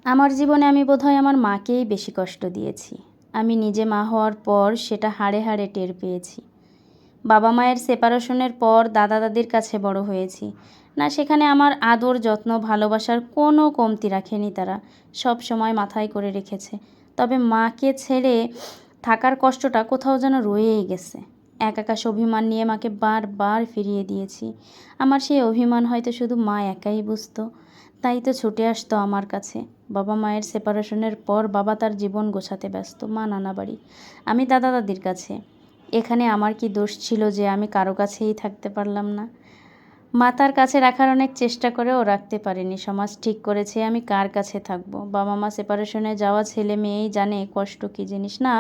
আমার জীবনে আমি বোধহয় আমার মাকেই বেশি কষ্ট দিয়েছি। আমি নিজে মা হওয়ার পর সেটা হাড়ে হাড়ে টের পেয়েছি। বাবা মায়ের সেপারেশনের পর দাদা দাদির কাছে বড় হয়েছি। না, সেখানে আমার আদর যত্ন ভালোবাসার কোনো কমতি রাখেনি তারা, সব সময় মাথায় করে রেখেছে। তবে মাকে ছেড়ে থাকার কষ্টটা কোথাও যেন রয়েই গেছে। একাকাশ অভিমান নিয়ে মাকে বারবার ফিরিয়ে দিয়েছি। আমার সেই অভিমান হয়তো শুধু মা একাই বুঝতো, তাই তো ছুটে আসতো আমার কাছে। বাবা মায়ের সেপারেশনের পর বাবা তার জীবন গোছাতে ব্যস্ত, মা নানা বাড়ি, আমি দাদা দাদির কাছে। এখানে আমার কি দোষ ছিল যে আমি কারো কাছেই থাকতে পারলাম না? মা তার কাছে রাখার অনেক চেষ্টা করেও রাখতে পারেনি। সমাজ ঠিক করেছে আমি কার কাছে থাকবো? বাবা মা সেপারেশনে যাওয়া ছেলে মেয়েই জানে কষ্ট কী জিনিস। না,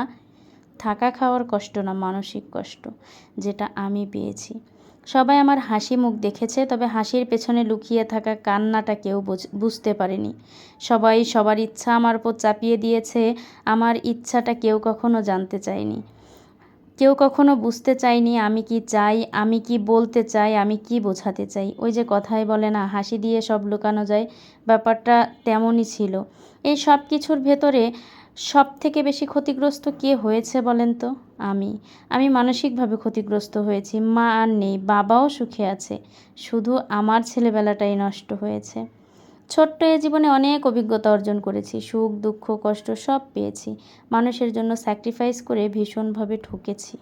থাকা খাওয়ার কষ্ট না, মানসিক কষ্ট, যেটা আমি পেয়েছি। সবাই আমার হাসি মুখ দেখেছে, তবে হাসির পেছনে লুকিয়ে থাকা কান্নাটা কেউ বুঝতে পারেনি। সবাই সবার ইচ্ছা আমার উপর চাপিয়ে দিয়েছে, আমার ইচ্ছাটা কেউ কখনো জানতে চায়নি। কেউ কখনো বুঝতে চায়নি আমি কি চাই, আমি কি বলতে চাই, আমি কি বোঝাতে চাই। ওই যে কথায় বলে না, হাসি দিয়ে সব লুকানো যায়, ব্যাপারটা তেমনই ছিল। এই সব কিছুর ভেতরে সব থেকে বেশি ক্ষতিগ্রস্ত কে হয়েছে বলেন তো? আমি মানসিকভাবে ক্ষতিগ্রস্ত হয়েছি। মা আর নেই, বাবাও সুখে আছে, শুধু আমার ছেলেবেলাটাই নষ্ট হয়েছে। ছোট্ট এ জীবনে অনেক অভিজ্ঞতা অর্জন করেছি, সুখ দুঃখ কষ্ট সব পেয়েছি। মানুষের জন্য স্যাক্রিফাইস করে ভীষণভাবে ঠকেছি।